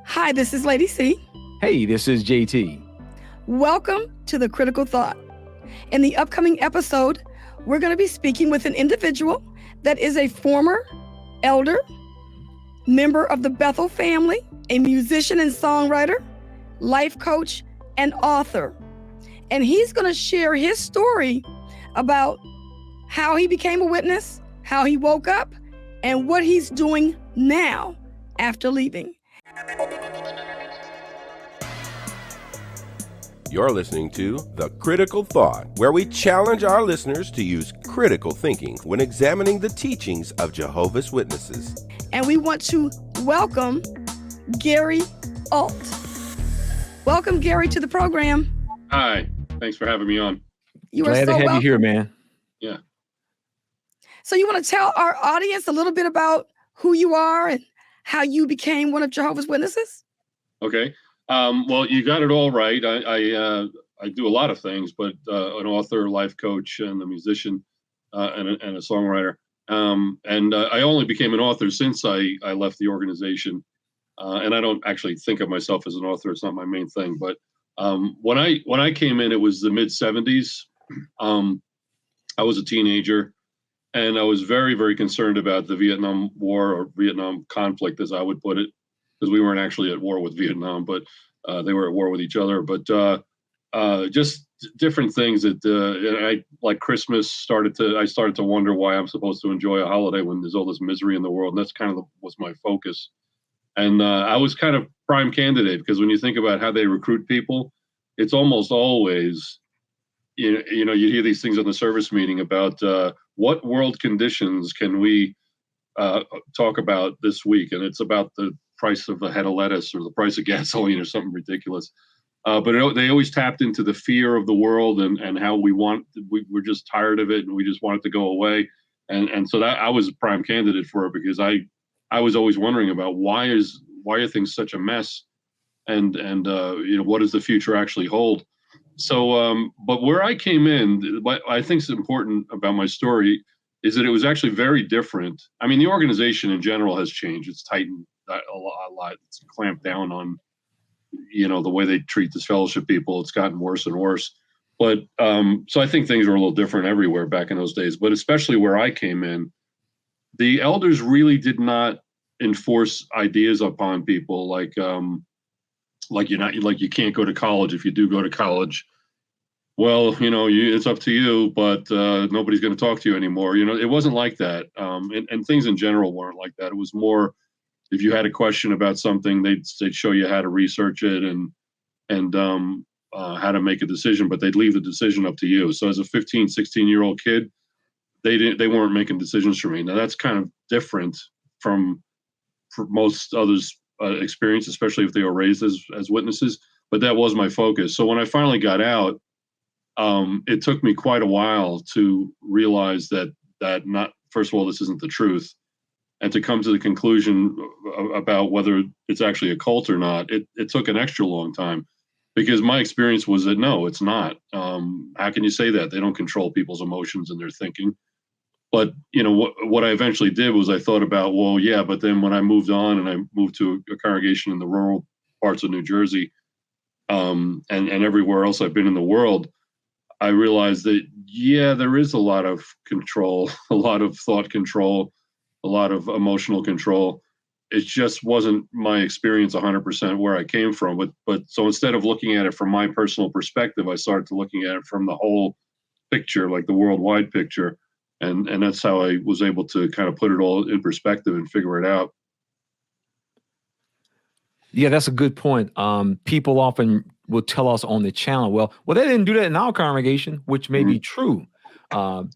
Hi, this is Lady C. Hey, this is JT. Welcome to The Critical Thought. In the upcoming episode, we're going to be speaking with an individual that is a former elder, member of the Bethel family, a musician and songwriter, life coach, and author. And he's going to share his story about how he became a witness, how he woke up, and what he's doing now after leaving. You're listening to The Critical Thought, where we challenge our listeners to use critical thinking when examining the teachings of Jehovah's Witnesses. And we want to welcome Gary Alt. Welcome, Gary, to the program. Hi. Thanks for having me on. You Glad are so to have welcome. you here, man. Yeah. So you want to tell our audience a little bit about who you are and how you became one of Jehovah's Witnesses? Okay. Well, you got it all right. I do a lot of things, but an author, life coach, and a musician, and a songwriter. I only became an author since I left the organization. And I don't actually think of myself as an author. It's not my main thing. But when I came in, it was the mid '70s. I was a teenager, and I was very, very concerned about the Vietnam War, or Vietnam conflict, as I would put it, because we weren't actually at war with Vietnam, but they were at war with each other. But just different things that I like Christmas I started to wonder why I'm supposed to enjoy a holiday when there's all this misery in the world. And that's kind of was my focus. And I was kind of prime candidate, because when you think about how they recruit people, it's almost always, you hear these things on the service meeting about what world conditions can we talk about this week. And it's about the price of a head of lettuce or the price of gasoline or something ridiculous. But they always tapped into the fear of the world and how we're just tired of it and we just want it to go away. And so that I was a prime candidate for it, because I was always wondering about why are things such a mess, and what does the future actually hold? So, but where I came in, what I think is important about my story is that it was actually very different. I mean, the organization in general has changed. It's tightened a lot. It's clamped down on, the way they treat disfellowship people. It's gotten worse and worse. But so I think things were a little different everywhere back in those days. But especially where I came in, the elders really did not enforce ideas upon people like you can't go to college. If you do go to college, well, it's up to you, but nobody's going to talk to you anymore. It wasn't like that. And things in general weren't like that. It was more, if you had a question about something, they'd show you how to research it and how to make a decision, but they'd leave the decision up to you. So as a 15, 16-year-old kid, they weren't making decisions for me. Now that's kind of different for most others' experience, especially if they were raised as witnesses. But that was my focus. So when I finally got out, it took me quite a while to realize that not, first of all, this isn't the truth, and to come to the conclusion about whether it's actually a cult or not. It took an extra long time, because my experience was that no, it's not. How can you say that? They don't control people's emotions and their thinking. But what I eventually did was I thought about, well, yeah, but then when I moved on and I moved to a congregation in the rural parts of New Jersey, and everywhere else I've been in the world, I realized that, yeah, there is a lot of control, a lot of thought control, a lot of emotional control. It just wasn't my experience 100% where I came from. But so instead of looking at it from my personal perspective, I started to looking at it from the whole picture, like the worldwide picture. And that's how I was able to kind of put it all in perspective and figure it out. Yeah, that's a good point. People often will tell us on the channel, well, they didn't do that in our congregation, which may be true,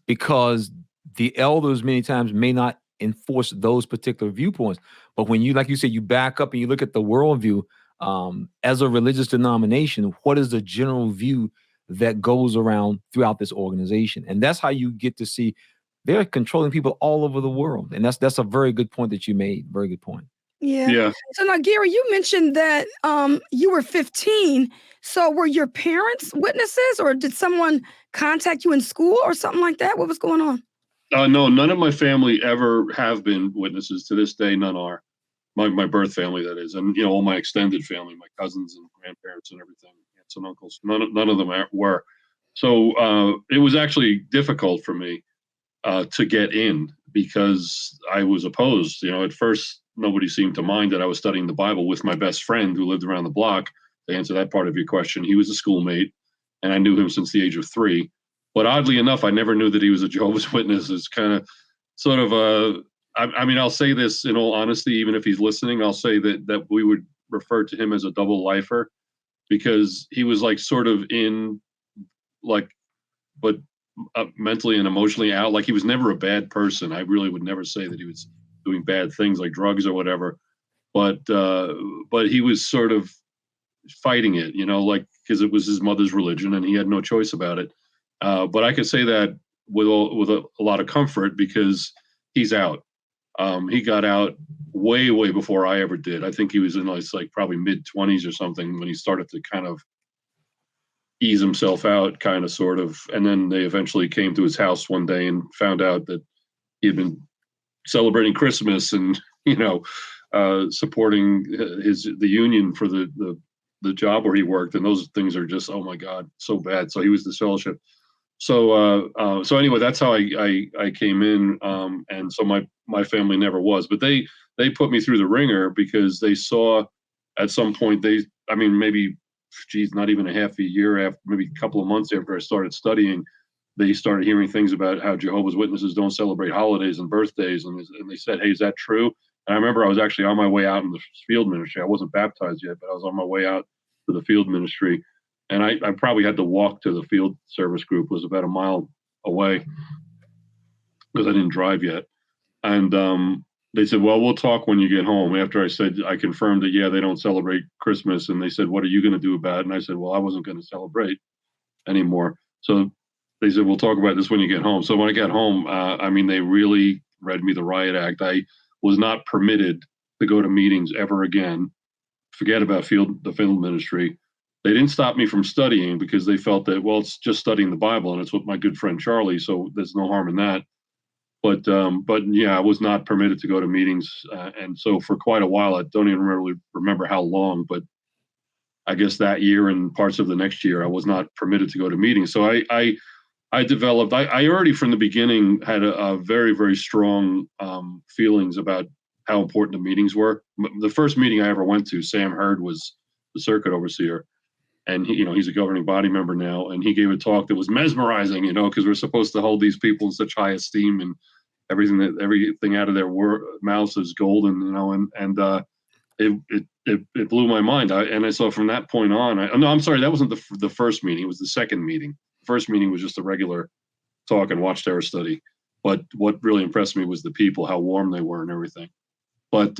because the elders many times may not enforce those particular viewpoints. But when you, like you said, you back up and you look at the worldview, as a religious denomination, what is the general view that goes around throughout this organization? And that's how you get to see they're controlling people all over the world. And that's a very good point that you made. Very good point. Yeah. So now, Gary, you mentioned that you were 15. So were your parents witnesses, or did someone contact you in school or something like that? What was going on? No, none of my family ever have been witnesses. To this day, none are. my birth family, that is, and all my extended family, my cousins and grandparents and everything, aunts and uncles. None of them were. So it was actually difficult for me to get in because I was opposed. At first, nobody seemed to mind that I was studying the Bible with my best friend who lived around the block. To answer that part of your question, he was a schoolmate, and I knew him since the age of 3. But oddly enough, I never knew that he was a Jehovah's Witness. It's kind of sort of I mean, I'll say this in all honesty, even if he's listening, I'll say that we would refer to him as a double lifer, because he was like sort of in, like, but mentally and emotionally out. Like, he was never a bad person. I really would never say that he was doing bad things like drugs or whatever, but he was sort of fighting it, like, because it was his mother's religion and he had no choice about it. But I could say that with a lot of comfort, because he's out. He got out way before I ever did. I think he was in like probably mid-20s or something when he started to kind of ease himself out, kind of, sort of. And then they eventually came to his house one day and found out that he had been celebrating Christmas and, supporting the union for the job where he worked. And those things are just, oh my God, so bad. So he was disfellowshipped. So anyway, that's how I came in. And so my family never was, but they put me through the ringer because they saw at some point maybe, not even a half a year after, maybe a couple of months after I started studying, they started hearing things about how Jehovah's Witnesses don't celebrate holidays and birthdays. And they said, hey, is that true? And I remember I was actually on my way out in the field ministry. I wasn't baptized yet, but I was on my way out to the field ministry. And I probably had to walk to the field service group. It was about a mile away because I didn't drive yet. And they said, well, we'll talk when you get home. After I confirmed that, yeah, they don't celebrate Christmas. And they said, what are you going to do about it? And I said, well, I wasn't going to celebrate anymore. So they said, we'll talk about this when you get home. So when I got home, they really read me the riot act. I was not permitted to go to meetings ever again. Forget about the field ministry. They didn't stop me from studying because they felt that, well, it's just studying the Bible and it's with my good friend Charlie, so there's no harm in that. But yeah, I was not permitted to go to meetings, and so for quite a while, I don't even really remember how long, but I guess that year and parts of the next year, I was not permitted to go to meetings. So I developed. I already from the beginning had a very, very strong feelings about how important the meetings were. The first meeting I ever went to, Sam Hurd was the circuit overseer. And he's a governing body member now, and he gave a talk that was mesmerizing, because we're supposed to hold these people in such high esteem, and everything out of their mouths is golden, and it blew my mind. I saw from that point on. No, I'm sorry, that wasn't the first meeting. It was the second meeting. The first meeting was just a regular talk and watchtower study. But what really impressed me was the people, how warm they were, and everything. But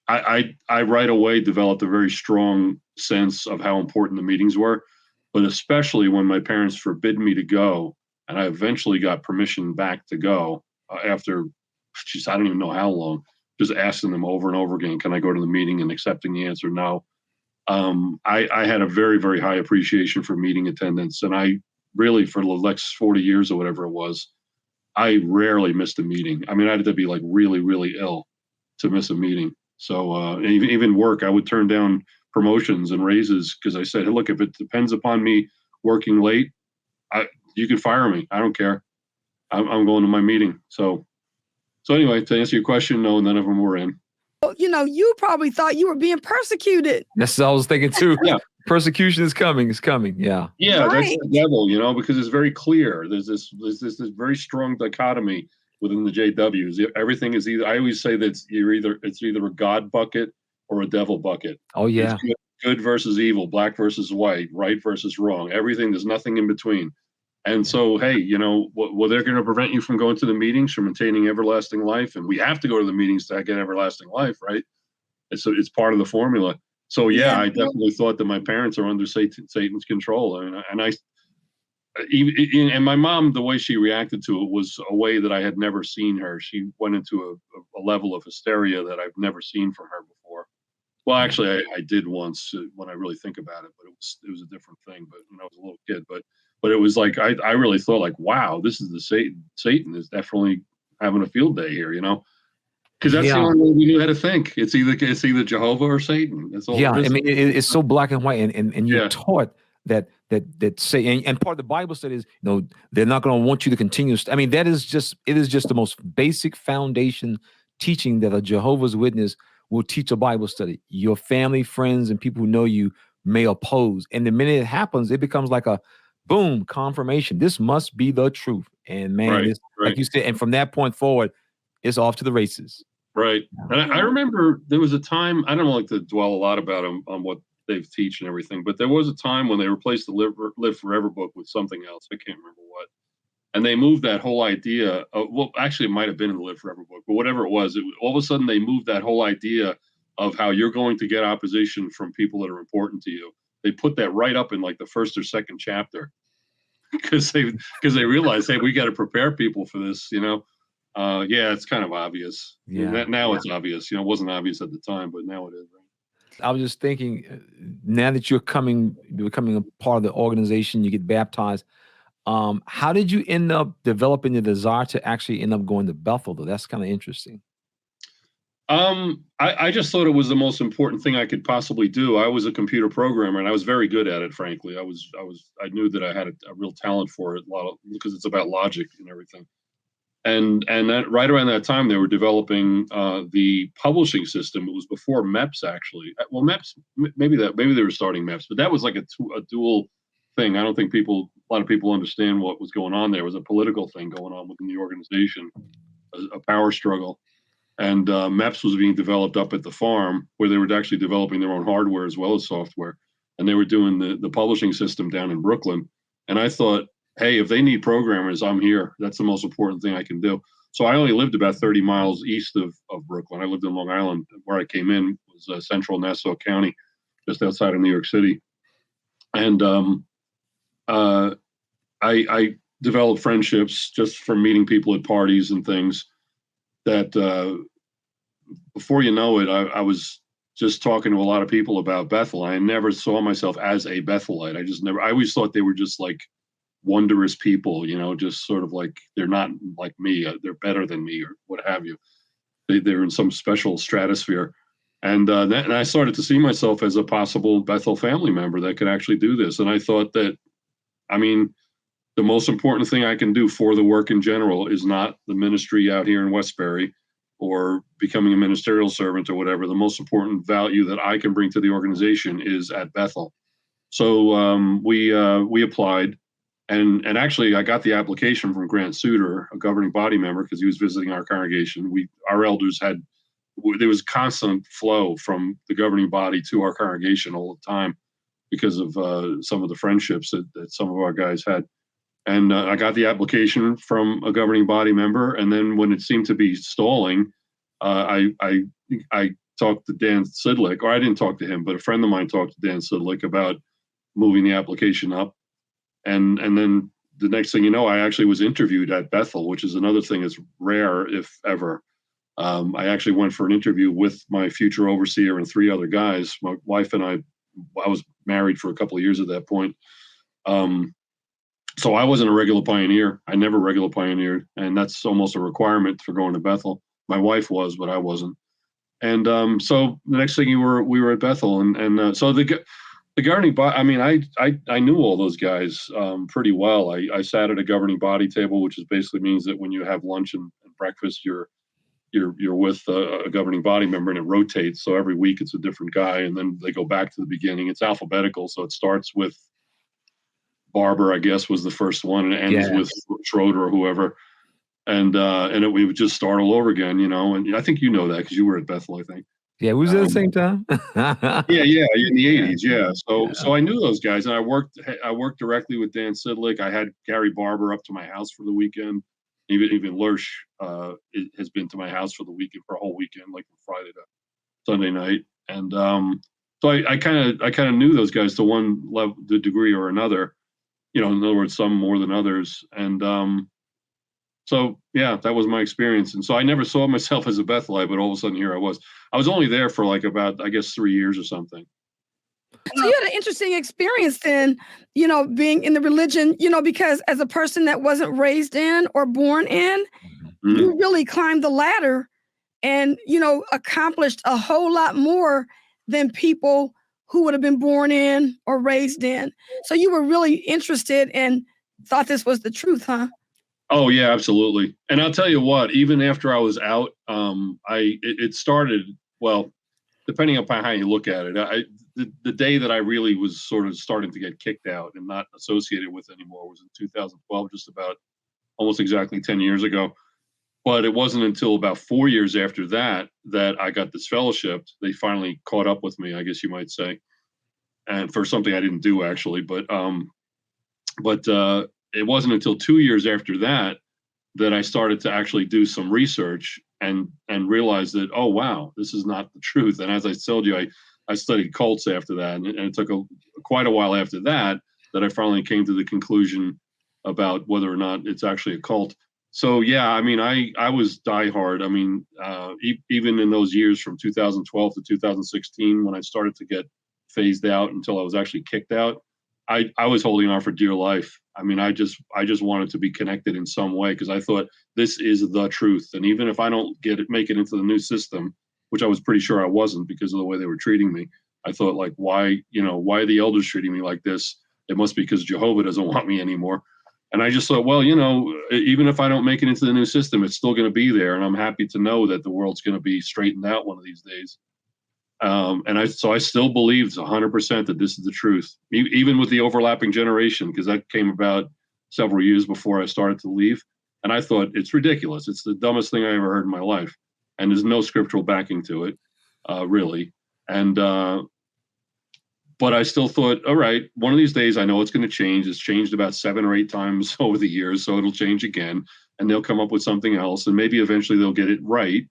I right away developed a very strong sense of how important the meetings were, but especially when my parents forbid me to go, and I eventually got permission back to go after, I don't even know how long, just asking them over and over again, can I go to the meeting, and accepting the answer no. I had a very, very high appreciation for meeting attendance, and I really, for the next 40 years or whatever it was, I rarely missed a meeting. I had to be like really, really ill to miss a meeting. So even work, I would turn down promotions and raises because I said, hey, look, if it depends upon me working late, you can fire me. I don't care. I'm going to my meeting. So anyway, to answer your question, no, none of them were in. You probably thought you were being persecuted. That's what I was thinking too. Yeah. Persecution is coming. It's coming. Yeah. Yeah, Right. That's the devil, because it's very clear. There's this very strong dichotomy within the JWs. Everything is either, I always say that it's either a God bucket or a devil bucket. Oh yeah. It's good versus evil, black versus white, right versus wrong. Everything, there's nothing in between. And so, hey, well, they're going to prevent you from going to the meetings, from attaining everlasting life. And we have to go to the meetings to get everlasting life, right? It's part of the formula. So yeah, I definitely thought that my parents are under Satan's control. And my mom, the way she reacted to it was a way that I had never seen her. She went into a level of hysteria that I've never seen from her before. Well, actually, I did once when I really think about it, but it was a different thing. But when I was a little kid, but it was like I really thought like, wow, this is the Satan. Satan is definitely having a field day here, Because that's the Yeah. only way we knew how to think. It's either Jehovah or Satan. That's all. Yeah, it is. I mean, it's so black and white, and you're Yeah. taught that say, and part of the Bible said is, they're not going to want you to continue. I mean, it is just the most basic foundation teaching that a Jehovah's Witness will teach a Bible study. Your family, friends, and people who know you may oppose, and the minute it happens, it becomes like a boom confirmation. This must be the truth, and man, Right, it's like right. you said, and from that point forward, it's off to the races. Right. And I remember there was a time, I don't like to dwell a lot about them on what they've teach and everything, but there was a time when they replaced the Live Forever book with something else. I can't remember what. And they moved that whole idea. Well, actually, it might have been in the Live Forever book, but whatever it was, all of a sudden they moved that whole idea of how you're going to get opposition from people that are important to you. They put that right up in like the first or second chapter because they realized, hey, we got to prepare people for this, Yeah, it's kind of obvious. Yeah. Now it's obvious. It wasn't obvious at the time, but now it is. Right? I was just thinking, now that you're becoming a part of the organization, you get baptized. How did you end up developing the desire to actually end up going to Bethel, though? That's kind of interesting. I just thought it was the most important thing I could possibly do. I was a computer programmer and I was very good at it, frankly. I knew that I had a real talent for it, because it's about logic and everything. And that right around that time, they were developing the publishing system. It was before MEPS, actually. Well, MEPS, maybe they were starting MEPS, but that was like a dual thing. I don't think a lot of people understand what was going on there. It was a political thing going on within the organization, a power struggle. And MEPS was being developed up at the farm, where they were actually developing their own hardware as well as software. And they were doing the publishing system down in Brooklyn. And I thought, hey, if they need programmers, I'm here. That's the most important thing I can do. So I only lived about 30 miles east of Brooklyn. I lived in Long Island. Where I came in was central Nassau County, just outside of New York City. And I developed friendships just from meeting people at parties and things that before you know it, I was just talking to a lot of people about Bethel. I never saw myself as a Bethelite. I always thought they were just like wondrous people, just sort of like, they're not like me, they're better than me, or what have you. They're in some special stratosphere. And I started to see myself as a possible Bethel family member that could actually do this. And I thought that, the most important thing I can do for the work in general is not the ministry out here in Westbury or becoming a ministerial servant or whatever. The most important value that I can bring to the organization is at Bethel. So we applied. And actually, I got the application from Grant Suter, a governing body member, because he was visiting our congregation. Our elders there was constant flow from the governing body to our congregation all the time because of some of the friendships that some of our guys had. And I got the application from a governing body member. And then when it seemed to be stalling, I talked to Dan Sidlick, or I didn't talk to him, but a friend of mine talked to Dan Sidlick about moving the application up. And then the next thing you know, I actually was interviewed at Bethel, which is another thing that's rare, if ever. I actually went for an interview with my future overseer and 3 other guys. My wife and I was married for a couple of years at that point. So I wasn't a regular pioneer. I never regular pioneered. And that's almost a requirement for going to Bethel. My wife was, but I wasn't. And so the next thing we were at Bethel. And so the governing body, I knew all those guys pretty well. I sat at a governing body table, which basically means that when you have lunch and breakfast, you're with a governing body member, and it rotates. So every week it's a different guy, and then they go back to the beginning. It's alphabetical, so it starts with Barber, I guess, was the first one, and it ends with Schroeder or whoever. And we would just start all over again, And I think you know that because you were at Bethel, I think. Yeah, we was at the same time. Yeah, in the 80s, yeah. So I knew those guys, and I worked directly with Dan Sidlick. I had Gary Barber up to my house for the weekend. Even Lurch has been to my house for the weekend, for a whole weekend, like from Friday to Sunday night. And so I kind of knew those guys to one level, the degree or another. In other words, some more than others. And so, yeah, that was my experience. And so I never saw myself as a Bethelite, but all of a sudden here I was. I was only there for like about, I guess, 3 years or something. So you had an interesting experience then, being in the religion, because as a person that wasn't raised in or born in, you really climbed the ladder and, accomplished a whole lot more than people who would have been born in or raised in. So you were really interested and thought this was the truth, huh? Oh yeah, absolutely. And I'll tell you what, even after I was out, it started, well, depending upon how you look at it. The day that I really was sort of starting to get kicked out and not associated with anymore was in 2012, just about almost exactly 10 years ago. But it wasn't until about 4 years after that that I got this fellowship. They finally caught up with me, I guess you might say, and for something I didn't do actually. But it wasn't until 2 years after that that I started to actually do some research and realized that, oh wow, this is not the truth. And as I told you, I studied cults after that, and it took quite a while after that I finally came to the conclusion about whether or not it's actually a cult. So yeah, I mean, I was diehard. I mean, even in those years from 2012 to 2016, when I started to get phased out until I was actually kicked out, I was holding on for dear life. I mean, I just wanted to be connected in some way because I thought this is the truth. And even if I don't make it into the new system, which I was pretty sure I wasn't because of the way they were treating me, I thought like, why are the elders treating me like this? It must be because Jehovah doesn't want me anymore. And I just thought, well, even if I don't make it into the new system, it's still going to be there. And I'm happy to know that the world's going to be straightened out one of these days. So I still believed 100% that this is the truth, even with the overlapping generation, because that came about several years before I started to leave. And I thought it's ridiculous. It's the dumbest thing I ever heard in my life. And there's no scriptural backing to it, really. And, but I still thought, all right, one of these days I know it's going to change. It's changed about 7 or 8 times over the years. So it'll change again and they'll come up with something else. And maybe eventually they'll get it right.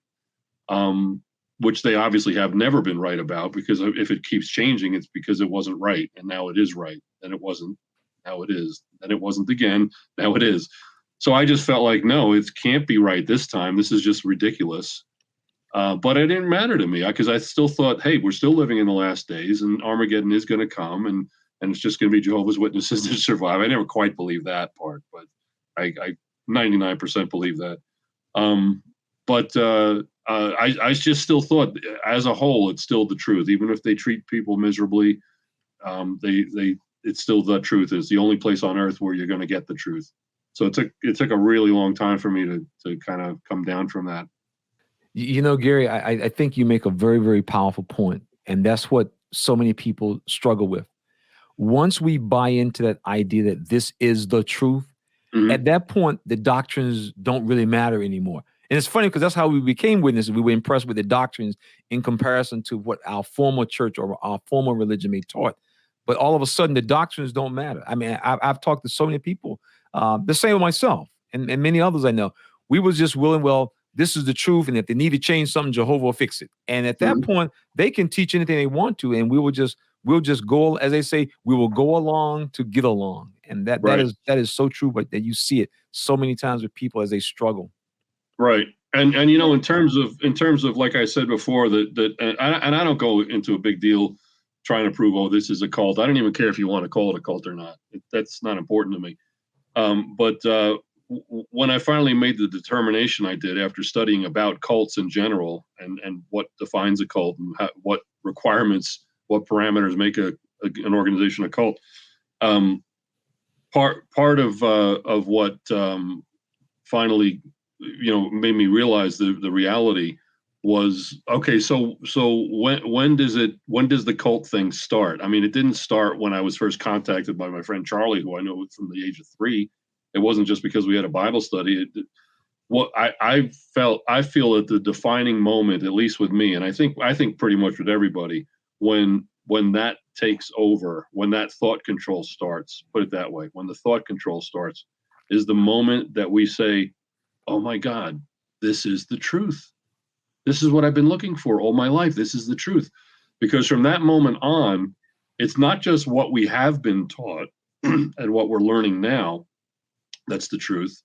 Which they obviously have never been right about, because if it keeps changing, it's because it wasn't right. And now it is right. Then it wasn't. Now it is. Then it wasn't again. Now it is. So I just felt like, no, it can't be right this time. This is just ridiculous. But it didn't matter to me because I still thought, hey, we're still living in the last days and Armageddon is going to come and it's just going to be Jehovah's Witnesses that survive. I never quite believed that part, but I 99% believe that. I just still thought, as a whole, it's still the truth. Even if they treat people miserably, it's still the truth. It's the only place on earth where you're going to get the truth. So it took a really long time for me to kind of come down from that. Gary, I think you make a very, very powerful point, and that's what so many people struggle with. Once we buy into that idea that this is the truth, at that point, the doctrines don't really matter anymore. And it's funny because that's how we became witnesses. We were impressed with the doctrines in comparison to what our former church or our former religion may taught. But all of a sudden, the doctrines don't matter. I mean, I've talked to so many people, the same with myself and many others I know. We was just willing, well, this is the truth. And if they need to change something, Jehovah will fix it. And at that point, they can teach anything they want to. And we'll just go, as they say, we will go along to get along. And that is so true, but that you see it so many times with people as they struggle. Right. And in terms of like I said before, and I don't go into a big deal trying to prove, oh, this is a cult. I don't even care if you want to call it a cult or not. That's not important to me. But when I finally made the determination I did after studying about cults in general and what defines a cult and what requirements, what parameters make an organization a cult, part of what finally made me realize the reality was, okay, so when does the cult thing start? I mean, it didn't start when I was first contacted by my friend Charlie, who I know from the age of 3. It wasn't just because we had a Bible study. I feel that the defining moment, at least with me, and I think pretty much with everybody, when that takes over, when that thought control starts, put it that way, when the thought control starts, is the moment that we say, oh my God, this is the truth. This is what I've been looking for all my life. This is the truth. Because from that moment on, it's not just what we have been taught and what we're learning now that's the truth,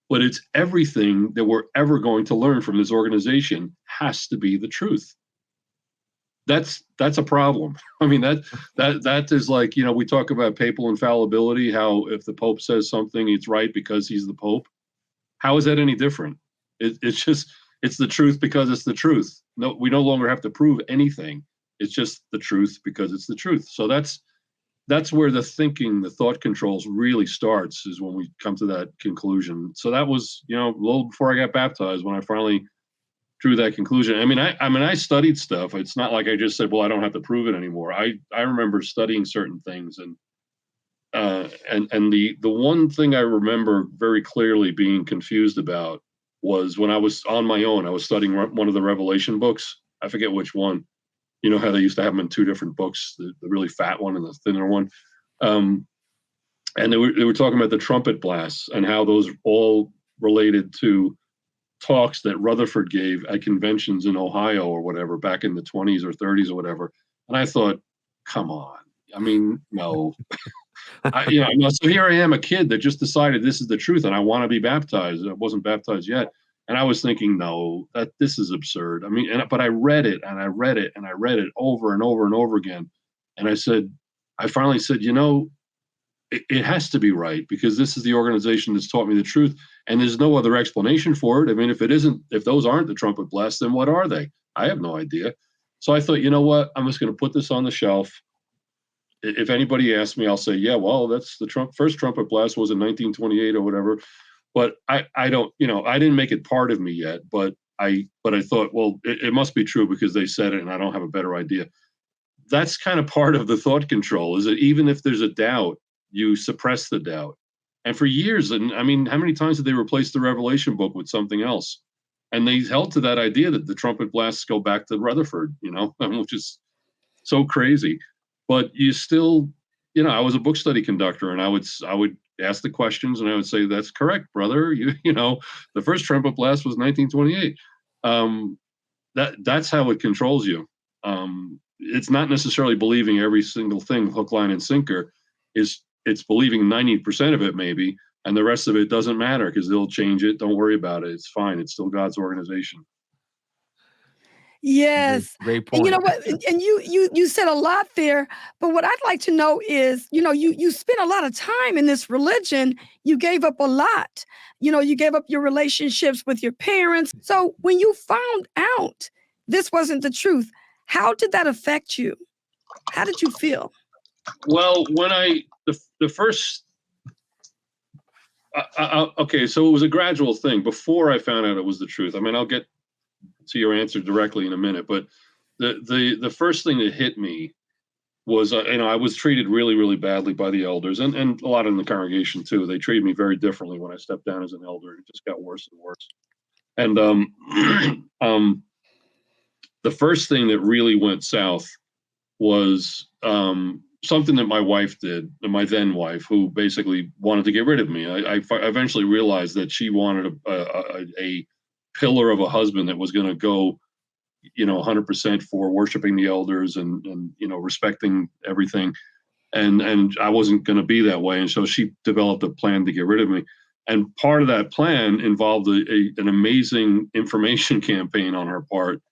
but it's everything that we're ever going to learn from this organization has to be the truth. That's a problem. I mean, that is like, we talk about papal infallibility, how if the Pope says something, it's right because he's the Pope. How is that any different? It's just, it's the truth because it's the truth. No, we no longer have to prove anything. It's just the truth because it's the truth. So that's where the thinking, the thought controls really starts, is when we come to that conclusion. So that was, a little before I got baptized when I finally drew that conclusion. I mean, I studied stuff. It's not like I just said, well, I don't have to prove it anymore. I remember studying certain things, and the one thing I remember very clearly being confused about was when I was on my own. I was studying one of the Revelation books. I forget which one. You know how they used to have them in two different books, the really fat one and the thinner one. And they were talking about the trumpet blasts and how those all related to talks that Rutherford gave at conventions in Ohio or whatever back in the 20s or 30s or whatever. And I thought, come on. I mean, no. So here I am, a kid that just decided this is the truth and I want to be baptized. I wasn't baptized yet. And I was thinking, no, this is absurd. I mean, but I read it and I read it and I read it over and over and over again. And I finally said, it has to be right, because this is the organization that's taught me the truth. And there's no other explanation for it. I mean, if those aren't the trumpet blasts, then what are they? I have no idea. So I thought, you know what? I'm just going to put this on the shelf. If anybody asks me, I'll say, yeah, well, that's the first trumpet blast was in 1928 or whatever. But I don't, I didn't make it part of me yet, but I thought, well, it must be true because they said it and I don't have a better idea. That's kind of part of the thought control, is that even if there's a doubt, you suppress the doubt. And for years, and I mean, how many times did they replace the Revelation book with something else? And they held to that idea that the trumpet blasts go back to Rutherford, which is so crazy. But you still, I was a book study conductor, and I would ask the questions, and I would say, "That's correct, brother. The first trumpet blast was 1928." That's how it controls you. It's not necessarily believing every single thing, hook, line, and sinker. It's believing 90% of it maybe, and the rest of it doesn't matter because they'll change it. Don't worry about it. It's fine. It's still God's organization. Yes. Great And you know point. what? And you said a lot there, but what I'd like to know is, you spent a lot of time in this religion. You gave up a lot. You gave up your relationships with your parents. So when you found out this wasn't the truth, how did that affect you? How did you feel? Well, when the first, okay, so it was a gradual thing before I found out it was the truth. I mean, I'll get to your answer directly in a minute, but the first thing that hit me was, I was treated really, really badly by the elders, and a lot in the congregation too. They treated me very differently when I stepped down as an elder. It just got worse and worse. And the first thing that really went south was something that my wife did, my then wife, who basically wanted to get rid of me. I eventually realized that she wanted a pillar of a husband that was going to go, 100% for worshiping the elders and respecting everything. And I wasn't going to be that way. And so she developed a plan to get rid of me. And part of that plan involved an amazing information campaign on her part.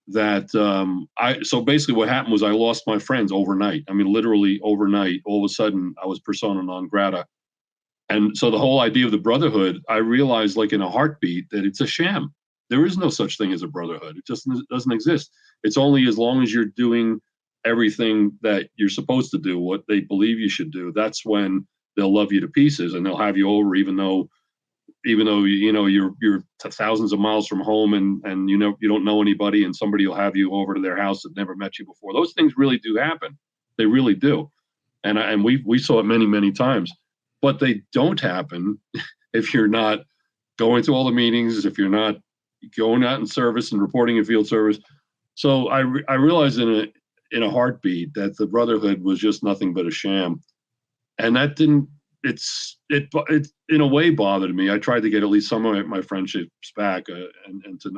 So basically what happened was I lost my friends overnight. I mean, literally overnight, all of a sudden I was persona non grata. And so the whole idea of the brotherhood, I realized like in a heartbeat that it's a sham. There is no such thing as a brotherhood. It just doesn't exist. It's only as long as you're doing everything that you're supposed to do, what they believe you should do. That's when they'll love you to pieces and they'll have you over, even though you're thousands of miles from home and you don't know anybody, and somebody will have you over to their house that never met you before. Those things really do happen. They really do. And we saw it many, many times. But they don't happen if you're not going to all the meetings, if you're not going out in service and reporting in field service. So I realized in a heartbeat that the brotherhood was just nothing but a sham. And that didn't, it in a way bothered me. I tried to get at least some of my friendships back and to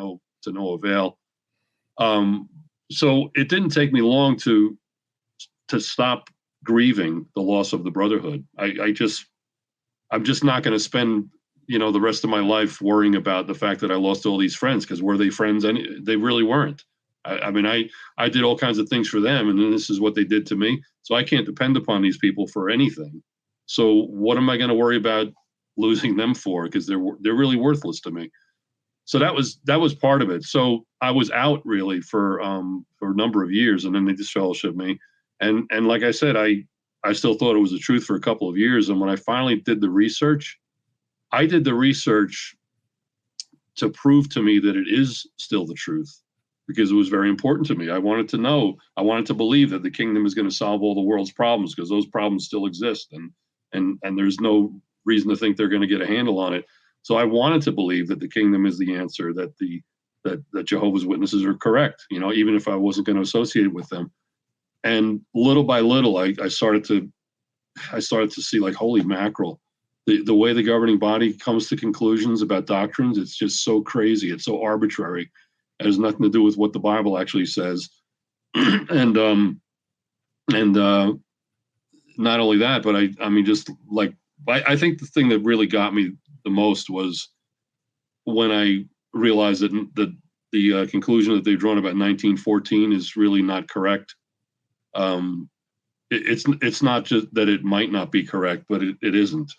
no avail. So it didn't take me long to stop grieving the loss of the brotherhood. I'm just not going to spend the rest of my life worrying about the fact that I lost all these friends, because were they friends? And they really weren't. I mean, I did all kinds of things for them, and then this is what they did to me. So I can't depend upon these people for anything. So what am I going to worry about losing them for? Because they're really worthless to me. So that was part of it. So I was out really for a number of years, and then they disfellowshipped me. And like I said, I still thought it was the truth for a couple of years. And when I finally did the research, I did the research to prove to me that it is still the truth, because it was very important to me. I wanted to know, I wanted to believe that the kingdom is going to solve all the world's problems, because those problems still exist, and there's no reason to think they're going to get a handle on it. So I wanted to believe that the kingdom is the answer, that that Jehovah's Witnesses are correct, even if I wasn't going to associate with them. And little by little, I started to see, like, holy mackerel, the way the governing body comes to conclusions about doctrines, it's just so crazy. It's so arbitrary. It has nothing to do with what the Bible actually says. and not only that, but I mean, just like, I think the thing that really got me the most was when I realized that the conclusion that they've drawn about 1914 is really not correct. It's not just that it might not be correct, but it isn't.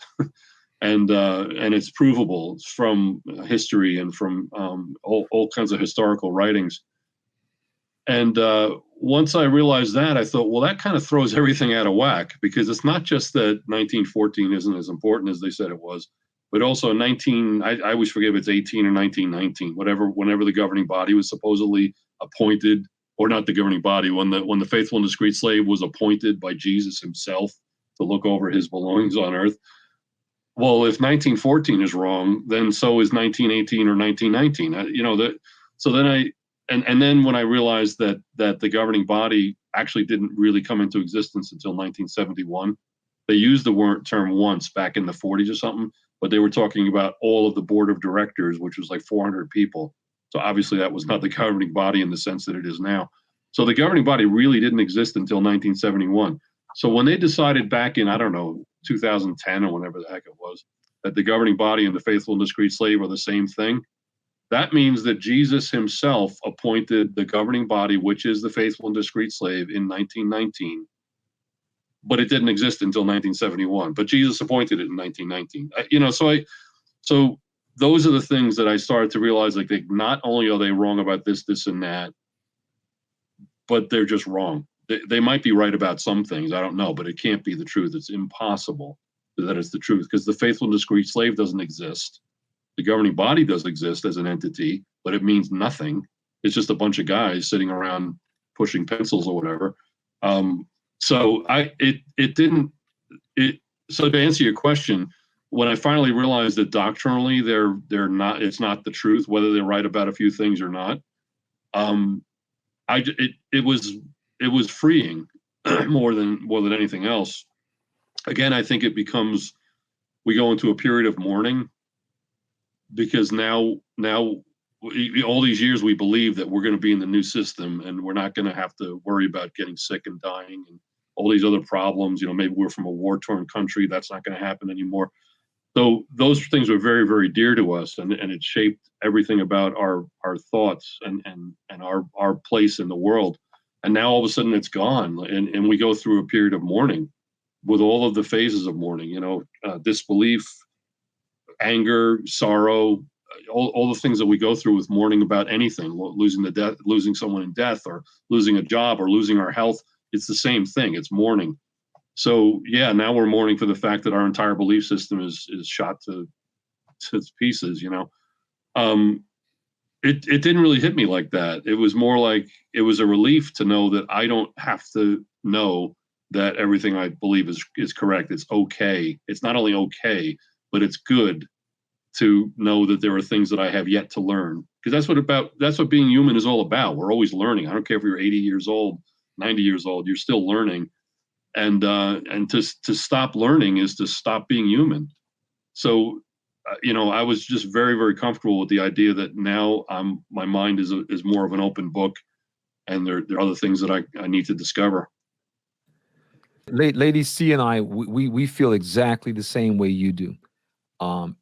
And it's provable from history and from all kinds of historical writings. And once I realized that, I thought, well, that kind of throws everything out of whack, because it's not just that 1914 isn't as important as they said it was, but also I always forget if it's 18 or 1919, whenever the governing body was supposedly appointed, or not the governing body, when the faithful and discreet slave was appointed by Jesus himself to look over his belongings on earth. Well, if 1914 is wrong, then so is 1918 or 1919. So then and then when I realized that the governing body actually didn't really come into existence until 1971, they used the term once back in the 40s or something, but they were talking about all of the board of directors, which was like 400 people. So obviously that was not the governing body in the sense that it is now. So the governing body really didn't exist until 1971. So when they decided back in, I don't know, 2010 or whenever the heck it was, that the governing body and the faithful and discreet slave are the same thing, that means that Jesus himself appointed the governing body, which is the faithful and discreet slave, in 1919. But it didn't exist until 1971. But Jesus appointed it in 1919. So those are the things that I started to realize, like, not only are they wrong about this, and that, but they're just wrong. They might be right about some things, I don't know, but it can't be the truth. It's impossible that it's the truth, because the faithful and discreet slave doesn't exist. The governing body does exist as an entity, but it means nothing. It's just a bunch of guys sitting around pushing pencils or whatever. So to answer your question, when I finally realized that doctrinally they're not, it's not the truth, whether they're right about a few things or not, it was freeing more than anything else. Again, I think we go into a period of mourning, because now all these years we believe that we're going to be in the new system and we're not going to have to worry about getting sick and dying and all these other problems. Maybe we're from a war-torn country. That's not going to happen anymore. So those things were very, very dear to us, and it shaped everything about our thoughts and our place in the world. And now all of a sudden it's gone, and we go through a period of mourning with all of the phases of mourning, disbelief, anger, sorrow, all the things that we go through with mourning about anything, losing someone in death, or losing a job, or losing our health. It's the same thing. It's mourning. So yeah, now we're mourning for the fact that our entire belief system is shot to pieces. It didn't really hit me like that. It was more like it was a relief to know that I don't have to know that everything I believe is correct. It's okay. It's not only okay, but it's good to know that there are things that I have yet to learn. Because that's what being human is all about. We're always learning. I don't care if you're 80 years old, 90 years old, you're still learning. And to stop learning is to stop being human. So, I was just very, very comfortable with the idea that now my mind is more of an open book, and there are other things that I need to discover. Lady C and I, we feel exactly the same way you do.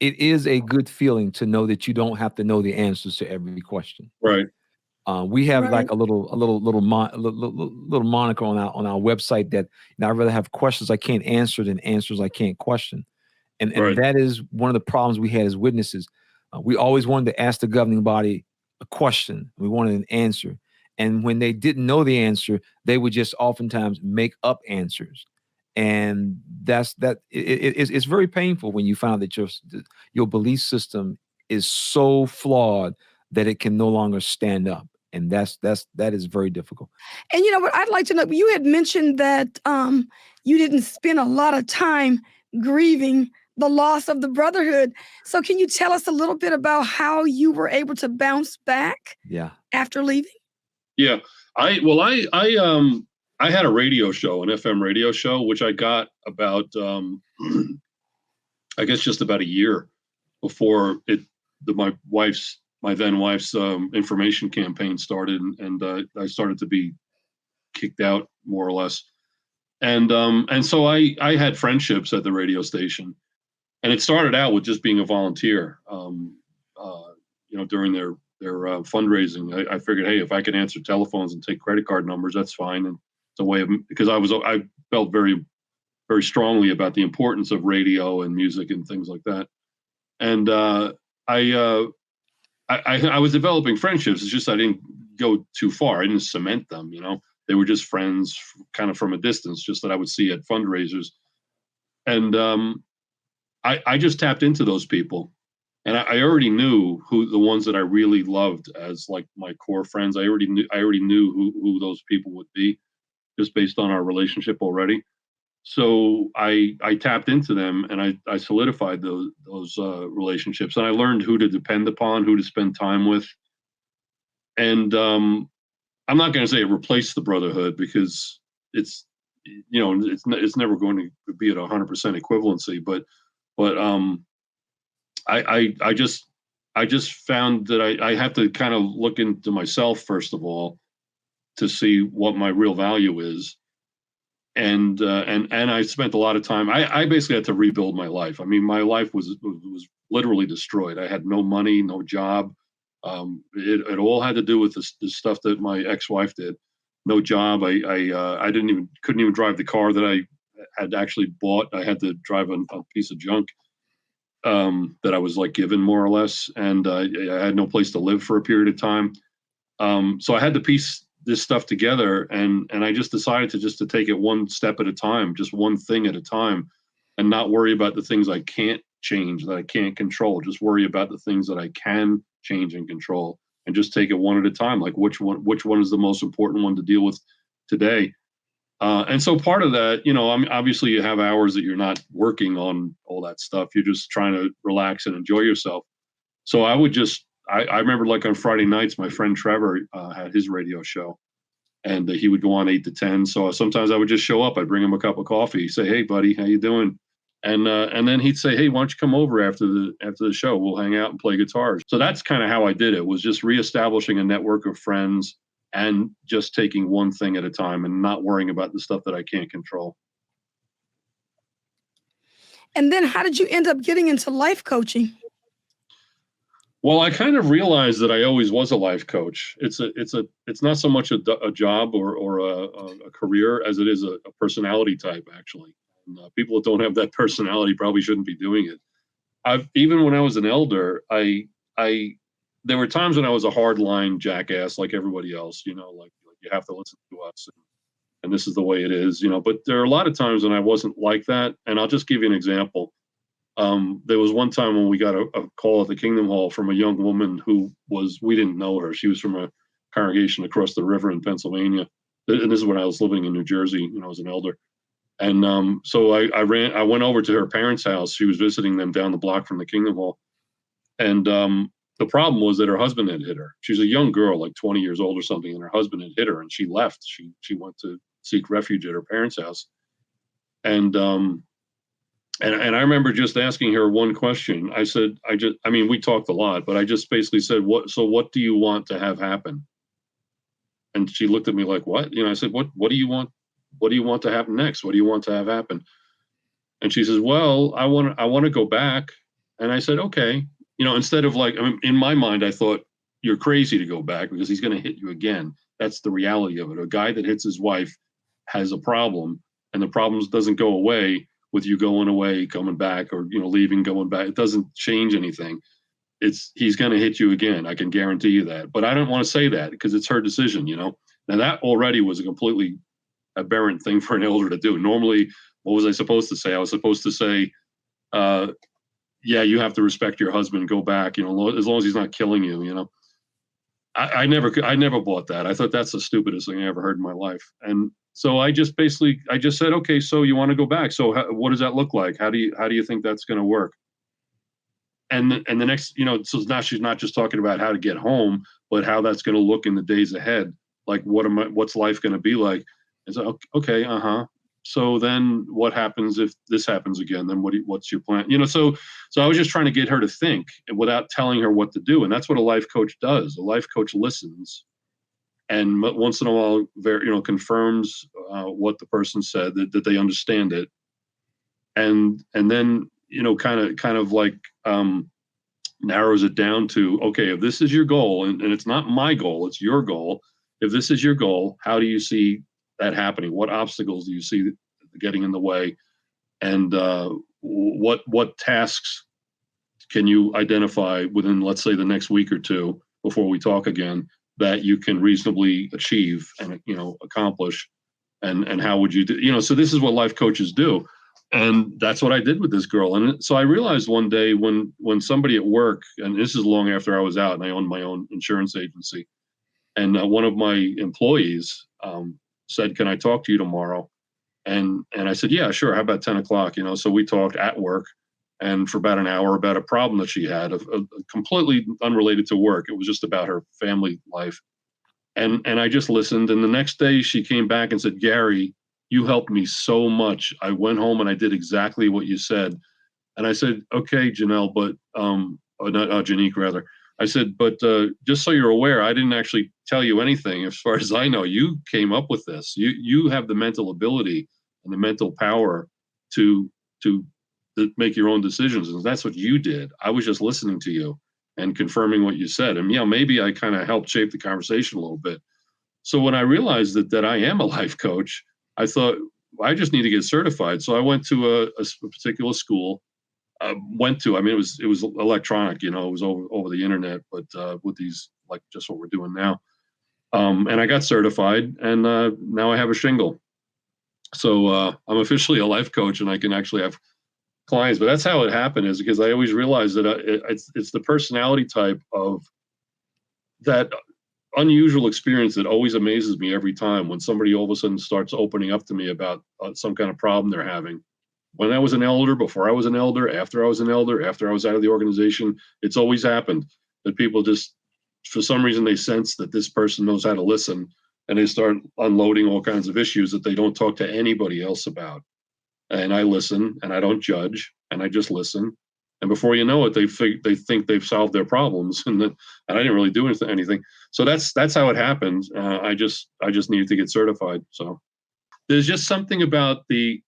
It is a good feeling to know that you don't have to know the answers to every question. Right. We have Right. like a little moniker on our website that I'd rather have questions I can't answer than answers I can't question. And Right. that is one of the problems we had as witnesses. We always wanted to ask the governing body a question. We wanted an answer. And when they didn't know the answer, they would just oftentimes make up answers. And it's very painful when you find that your belief system is so flawed that it can no longer stand up. And that is very difficult. And you know what? I'd like to know, you had mentioned that you didn't spend a lot of time grieving the loss of the Brotherhood. So can you tell us a little bit about how you were able to bounce back after leaving? Yeah. I had a radio show, an FM radio show, which I got about, I guess just about a year before my then wife's information campaign started, and I started to be kicked out more or less. And so I had friendships at the radio station, and it started out with just being a volunteer. During their fundraising, I figured, hey, if I can answer telephones and take credit card numbers, that's fine. And it's a way of, because I felt very, very strongly about the importance of radio and music and things like that. And I was developing friendships. It's just I didn't go too far. I didn't cement them. They were just friends, kind of from a distance, just that I would see at fundraisers. And I just tapped into those people. And I already knew who the ones that I really loved as like my core friends. I already knew who those people would be, just based on our relationship already. So I tapped into them, and I solidified those relationships, and I learned who to depend upon, who to spend time with. And I'm not going to say it replaced the Brotherhood, because it's never going to be at 100% equivalency, but I just found that I have to kind of look into myself first of all to see what my real value is. And I spent a lot of time. I basically had to rebuild my life. I mean, my life was literally destroyed. I had no money, no job. It all had to do with the stuff that my ex-wife did. No job. I couldn't even drive the car that I had actually bought. I had to drive a piece of junk that I was like given, more or less, and I had no place to live for a period of time. So I had to piece this stuff together, and I just decided to take it one step at a time, just one thing at a time, and not worry about the things I can't change, that I can't control. Just worry about the things that I can change and control, and just take it one at a time. Like which one is the most important one to deal with today? And so part of that, obviously you have hours that you're not working on all that stuff. You're just trying to relax and enjoy yourself. So I remember, like, on Friday nights, my friend Trevor had his radio show, and he would go on 8 to 10. So sometimes I would just show up. I'd bring him a cup of coffee. He'd say, "Hey, buddy, how you doing?" And then he'd say, "Hey, why don't you come over after the show? We'll hang out and play guitars." So that's kind of how I did it, was just reestablishing a network of friends and just taking one thing at a time and not worrying about the stuff that I can't control. And then how did you end up getting into life coaching? Well, I kind of realized that I always was a life coach. It's not so much a job or a career as it is a personality type, actually. And, people that don't have that personality probably shouldn't be doing it. Even when I was an elder, there were times when I was a hardline jackass, like everybody else. Like you have to listen to us, and this is the way it is. But there are a lot of times when I wasn't like that, and I'll just give you an example. There was one time when we got a call at the Kingdom Hall from a young woman we didn't know her. She was from a congregation across the river in Pennsylvania. And this is when I was living in New Jersey, as an elder. And so I went over to her parents' house. She was visiting them down the block from the Kingdom Hall. And the problem was that her husband had hit her. She's a young girl, like 20 years old or something, and her husband had hit her, and she left. She went to seek refuge at her parents' house. And I remember just asking her one question. I said, we talked a lot, but I just basically said, what do you want to have happen? And she looked at me like, what? I said, what do you want? What do you want to happen next? What do you want to have happen? And she says, well, I want to go back. And I said, okay. Instead of in my mind, I thought, you're crazy to go back because he's going to hit you again. That's the reality of it. A guy that hits his wife has a problem, and the problem doesn't go away with you going away, coming back, or leaving, going back. It doesn't change anything. he's going to hit you again. I can guarantee you that. But I don't want to say that because it's her decision, you know. Now that already was a completely aberrant thing for an elder to do. Normally, what was I supposed to say? I was supposed to say, yeah, you have to respect your husband. Go back, you know, as long as he's not killing you, you know. I never bought that. I thought that's the stupidest thing I ever heard in my life. And so I just said, okay, so you want to go back. So what does that look like? How do you think that's going to work? And the next, you know, so now she's not just talking about how to get home, but how that's going to look in the days ahead. Like, what's life going to be like? And so, okay, so then what happens if this happens again? Then what's your plan? You know, so I was just trying to get her to think without telling her what to do. And that's what a life coach does. A life coach listens and once in a while, confirms what the person said, that they understand it. And then, you know, kind of like narrows it down to, okay, if this is your goal, and it's not my goal, it's your goal. If this is your goal, how do you see that happening? What obstacles do you see getting in the way? And what tasks can you identify within, let's say, the next week or two before we talk again, that you can reasonably achieve and, you know, accomplish? And how would you do, you know? So this is what life coaches do. And that's what I did with this girl. And so I realized one day when somebody at work, and this is long after I was out and I owned my own insurance agency, and one of my employees said, "Can I talk to you tomorrow?" And I said, "Yeah, sure. How about 10 o'clock?" You know, so we talked at work, and for about an hour about a problem that she had, a completely unrelated to work. It was just about her family life. And I just listened. And the next day she came back and said, "Gary, you helped me so much. I went home and I did exactly what you said." And I said, "Okay, Janelle, but Janique rather." I said, "But just so you're aware, I didn't actually tell you anything. As far as I know, you came up with this. You have the mental ability and the mental power to make your own decisions, and that's what you did. I was just listening to you and confirming what you said. And you know, maybe I kind of helped shape the conversation a little bit." So when I realized that I am a life coach, I thought, I just need to get certified. So I went to a particular school. It was electronic, you know, it was over the internet, but with these, like just what we're doing now. And I got certified, and now I have a shingle. So I'm officially a life coach, and I can actually have clients. But that's how it happened, is because I always realized that it's the personality type of that unusual experience that always amazes me every time when somebody all of a sudden starts opening up to me about some kind of problem they're having. When I was an elder, before I was an elder, after I was an elder, after I was out of the organization, it's always happened that people just, for some reason, they sense that this person knows how to listen, and they start unloading all kinds of issues that they don't talk to anybody else about. And I listen, and I don't judge, and I just listen. And before you know it, they think they've solved their problems, and I didn't really do anything. So that's how it happened. I just needed to get certified. So there's just something about the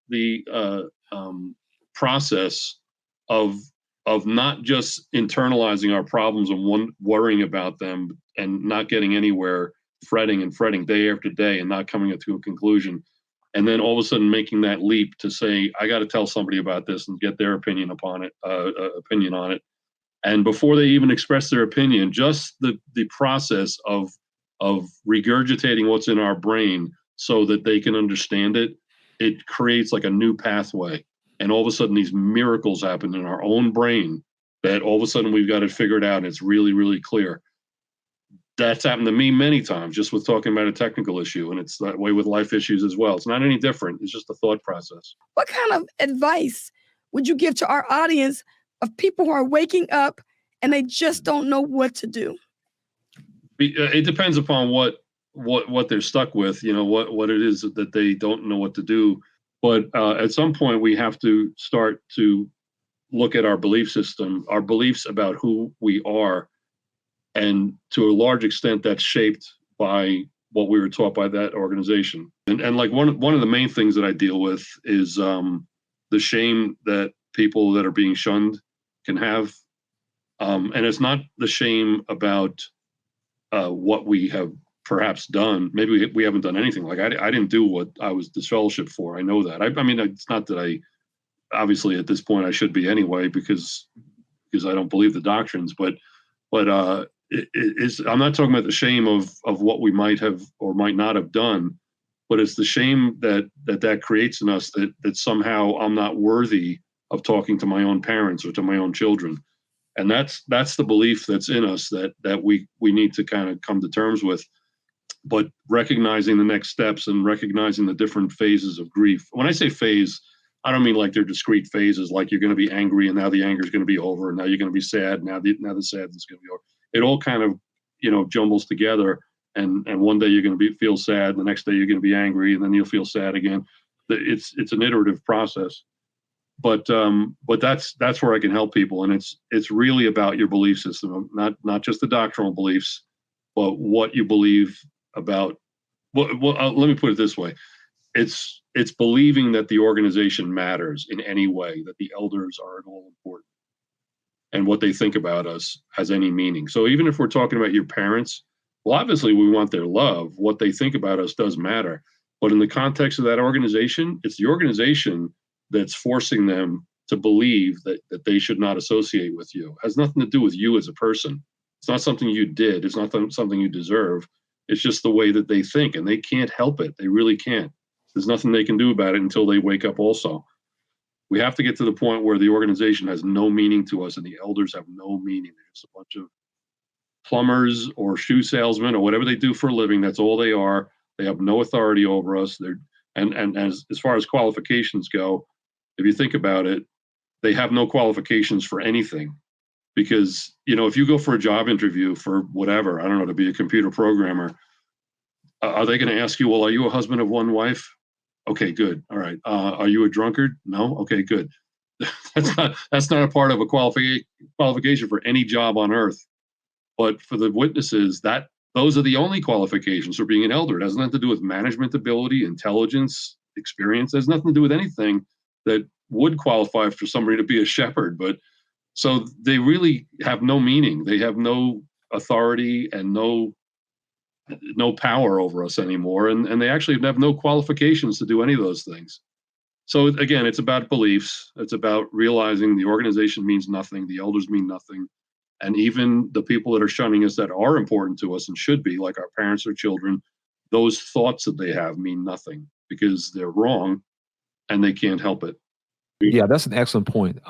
process of not just internalizing our problems and worrying about them and not getting anywhere, fretting day after day and not coming to a conclusion. And then all of a sudden making that leap to say, I got to tell somebody about this and get their opinion on it. And before they even express their opinion, just the process of regurgitating what's in our brain so that they can understand it, it creates like a new pathway. And all of a sudden these miracles happen in our own brain that all of a sudden we've got it figured out. And it's really, really clear. That's happened to me many times, just with talking about a technical issue. And it's that way with life issues as well. It's not any different. It's just a thought process. What kind of advice would you give to our audience of people who are waking up and they just don't know what to do? It depends upon what they're stuck with, you know, what it is that they don't know what to do. But at some point we have to start to look at our belief system, our beliefs about who we are. And to a large extent, that's shaped by what we were taught by that organization. And like one of the main things that I deal with is the shame that people that are being shunned can have. And it's not the shame about what we have perhaps done. Maybe we haven't done anything. Like I didn't do what I was disfellowshipped for. I know that. I mean, it's not that obviously at this point I should be anyway, because because I don't believe the doctrines, but I'm not talking about the shame of what we might have or might not have done, but it's the shame that creates in us that somehow I'm not worthy of talking to my own parents or to my own children. And that's the belief that's in us that we need to kind of come to terms with. But recognizing the next steps and recognizing the different phases of grief. When I say phase, I don't mean like they're discrete phases, like you're going to be angry and now the anger is going to be over, and now you're going to be sad, now the sadness is going to be over. It all kind of, jumbles together, and one day you're going to feel sad, the next day you're going to be angry, and then you'll feel sad again. It's an iterative process. But that's where I can help people, and it's really about your belief system, not just the doctrinal beliefs, but what you believe about. Well, let me put it this way: it's believing that the organization matters in any way, that the elders are at all important, and what they think about us has any meaning. So even if we're talking about your parents, well, obviously we want their love. What they think about us does matter, but in the context of that organization, it's the organization that's forcing them to believe that they should not associate with you. It has nothing to do with you as a person. It's not something you did. It's not something you deserve. It's just the way that they think, and they can't help it. They really can't. There's nothing they can do about it until they wake up also. We have to get to the point where the organization has no meaning to us and the elders have no meaning. They're just a bunch of plumbers or shoe salesmen or whatever they do for a living. That's all they are. They have no authority over us. And as far as qualifications go, if you think about it, they have no qualifications for anything. Because, if you go for a job interview for whatever, I don't know, to be a computer programmer, are they going to ask you, well, are you a husband of one wife? Okay, good. All right. Are you a drunkard? No? Okay, good. That's not a part of a qualification for any job on earth. But for the witnesses, those are the only qualifications for being an elder. It has nothing to do with management ability, intelligence, experience. It has nothing to do with anything that would qualify for somebody to be a shepherd. But so they really have no meaning. They have no authority and no power over us anymore. And they actually have no qualifications to do any of those things. So again, it's about beliefs. It's about realizing the organization means nothing. The elders mean nothing. And even the people that are shunning us that are important to us and should be, like our parents or children, those thoughts that they have mean nothing because they're wrong and they can't help it. Yeah, that's an excellent point.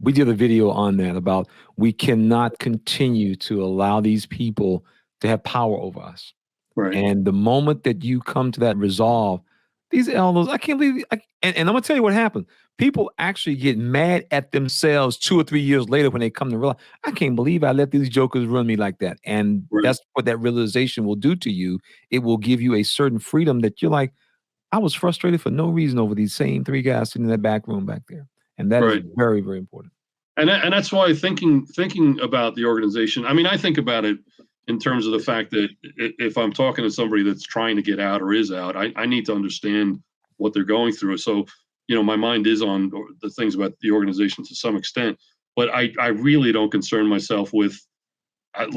We did a video on that about we cannot continue to allow these people to have power over us. Right. And the moment that you come to that resolve, these elders, I can't believe, and I'm going to tell you what happened. People actually get mad at themselves 2 or 3 years later when they come to realize, I can't believe I let these jokers run me like that. And Right. That's what that realization will do to you. It will give you a certain freedom that you're like, I was frustrated for no reason over these same 3 guys sitting in that back room back there. And that is very, very important. And that's why thinking about the organization, I mean, I think about it in terms of the fact that if I'm talking to somebody that's trying to get out or is out, I need to understand what they're going through. So, my mind is on the things about the organization to some extent, but I really don't concern myself with, I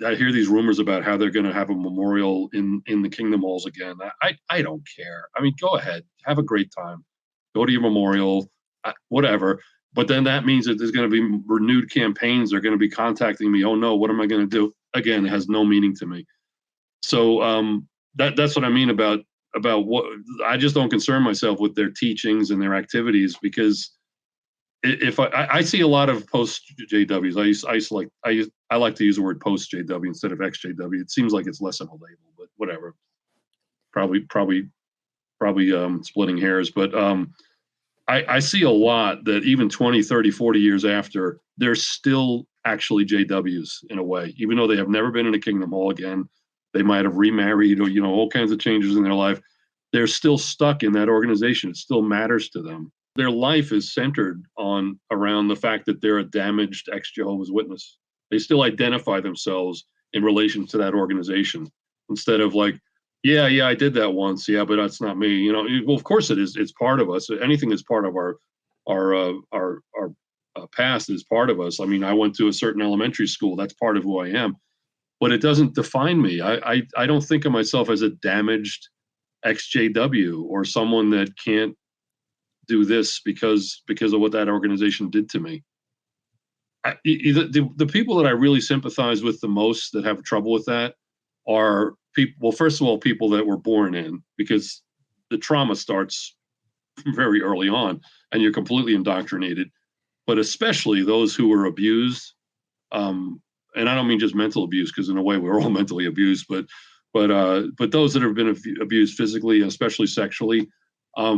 hear these rumors about how they're going to have a memorial in the Kingdom Halls again. I don't care. I mean, go ahead, have a great time, go to your memorial, whatever. But then that means that there's going to be renewed campaigns. They're going to be contacting me. Oh no, what am I going to do? Again, it has no meaning to me. So that's what I mean about what I just don't concern myself with their teachings and their activities, because if I see a lot of post JWs, I like to use the word post JW instead of XJW. It seems like it's less of a label, but whatever. Probably splitting hairs, but I see a lot that even 20, 30, 40 years after, they're still actually JWs in a way, even though they have never been in a Kingdom Hall again. They might have remarried or, all kinds of changes in their life. They're still stuck in that organization. It still matters to them. Their life is centered around the fact that they're a damaged ex-Jehovah's Witness. They still identify themselves in relation to that organization instead of like, yeah, I did that once. Yeah, but that's not me. Well, of course it is. It's part of us. Anything that's part of our past is part of us. I mean, I went to a certain elementary school. That's part of who I am, but it doesn't define me. I don't think of myself as a damaged ex-JW or someone that can't do this because of what that organization did to me. The people that I really sympathize with the most that have trouble with that are people. Well, first of all, people that were born in, because the trauma starts very early on, and you're completely indoctrinated. But especially those who were abused, and I don't mean just mental abuse, because in a way we're all mentally abused, but those that have been abused physically, especially sexually,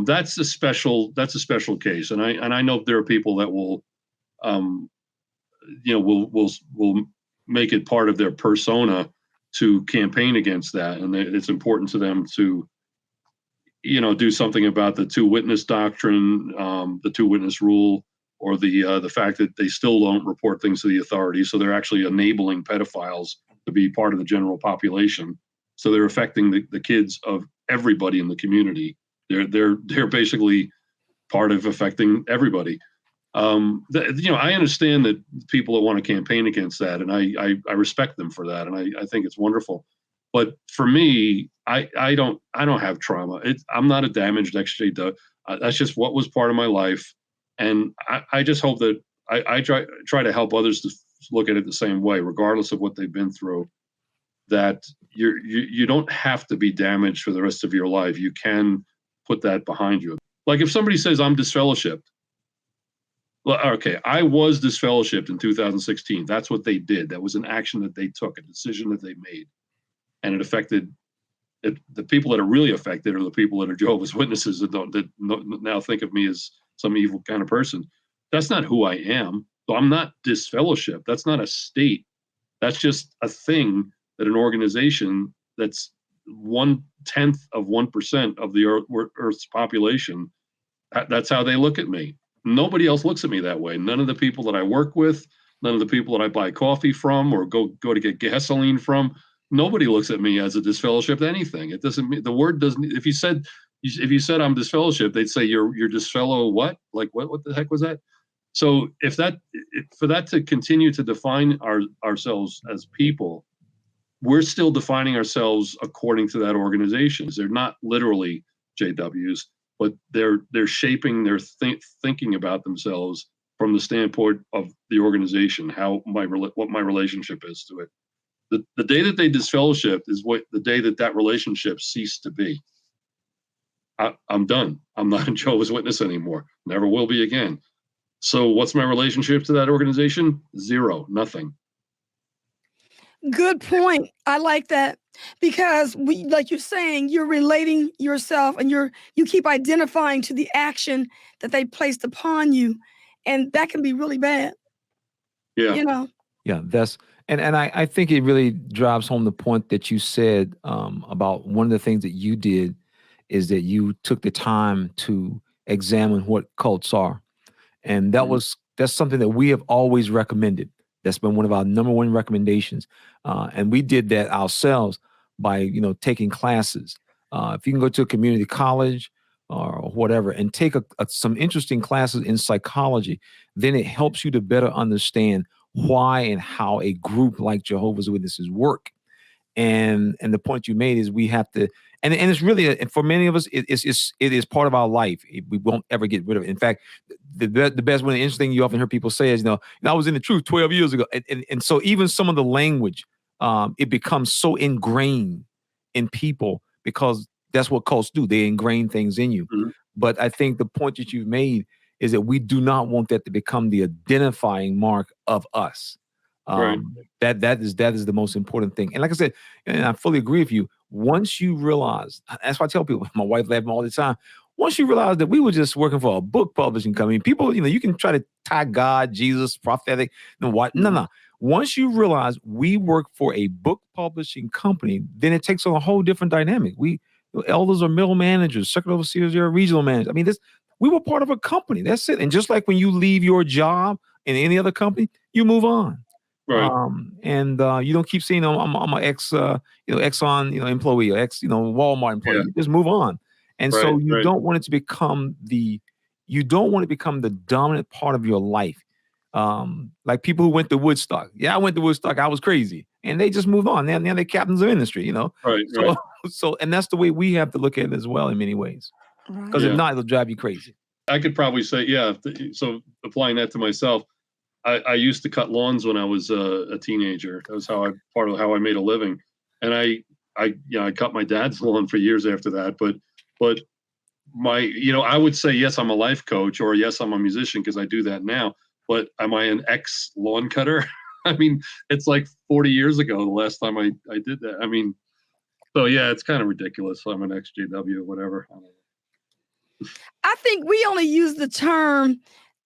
that's a special case. And I know there are people that will, will make it part of their persona to campaign against that, and it's important to them to, do something about the two witness doctrine, the two witness rule, or the fact that they still don't report things to the authorities, so they're actually enabling pedophiles to be part of the general population. So they're affecting the kids of everybody in the community. They're basically part of affecting everybody. I understand that people that want to campaign against that, and I respect them for that, and I think it's wonderful. But for me, I don't have trauma. I'm not a damaged Exjw. That's just what was part of my life, and I just hope that I try to help others to look at it the same way, regardless of what they've been through. That you don't have to be damaged for the rest of your life. You can put that behind you. Like if somebody says I'm disfellowshipped, well, okay, I was disfellowshipped in 2016. That's what they did. That was an action that they took, a decision that they made, and it affected the people that are really affected are the people that are Jehovah's Witnesses that now think of me as some evil kind of person. That's not who I am. So I'm not disfellowshipped. That's not a state. That's just a thing that an organization that's 1/10 of 1% of the Earth's population, that's how they look at me. Nobody else looks at me that way. None of the people that I work with, none of the people that I buy coffee from or go to get gasoline from, nobody looks at me as a disfellowshipped anything. It doesn't mean the word doesn't. If you said I'm disfellowshipped, they'd say you're disfellow what? Like what the heck was that? So for that to continue to define ourselves as people, we're still defining ourselves according to that organization. They're not literally JWs, but they're shaping their thinking about themselves from the standpoint of the organization, what my relationship is to it. The day that they disfellowship is the day that relationship ceased to be. I'm done. I'm not a Jehovah's Witness anymore. Never will be again. So what's my relationship to that organization? Zero, nothing. Good point. I like that because like you're saying, you're relating yourself and you keep identifying to the action that they placed upon you, and that can be really bad. Yeah. Yeah, and I think it really drives home the point that you said about one of the things that you did is that you took the time to examine what cults are, and that's something that we have always recommended. That's been one of our number one recommendations. And we did that ourselves by, taking classes. If you can go to a community college or whatever and take some interesting classes in psychology, then it helps you to better understand why and how a group like Jehovah's Witnesses work. And the point you made is we have to, and it's really, for many of us, it is part of our life. We won't ever get rid of it. In fact, the best one, the interesting thing you often hear people say is, I was in the truth 12 years ago. And so even some of the language, it becomes so ingrained in people because that's what cults do. They ingrain things in you. Mm-hmm. But I think the point that you've made is that we do not want that to become the identifying mark of us. Right. That is the most important thing. And like I said, and I fully agree with you, once you realize, that's why I tell people, my wife laughs all the time, once you realize that we were just working for a book publishing company, people, you can try to tie God, Jesus, prophetic, what? No. Once you realize we work for a book publishing company, then it takes on a whole different dynamic. Elders are middle managers, circuit overseers are regional managers. I mean, we were part of a company. That's it. And just like when you leave your job in any other company, you move on. Right. And you don't keep saying I'm an Exxon, employee or Walmart employee. Yeah. You just move on. And so you Right. don't want it to become the dominant part of your life. Like people who went to Woodstock. Yeah, I went to Woodstock. I was crazy, and they just moved on. Now they're captains of industry. Right. So, and that's the way we have to look at it as well in many ways. Because if not, it'll drive you crazy. I could probably say, so applying that to myself, I used to cut lawns when I was a teenager. That was part of how I made a living. And I cut my dad's lawn for years after that. But I would say, yes, I'm a life coach, or yes, I'm a musician, because I do that now. But am I an ex lawn cutter? I mean, it's like 40 years ago, the last time I did that. I mean, so yeah, it's kind of ridiculous. I'm an XJW or whatever. I don't know. I think we only use the term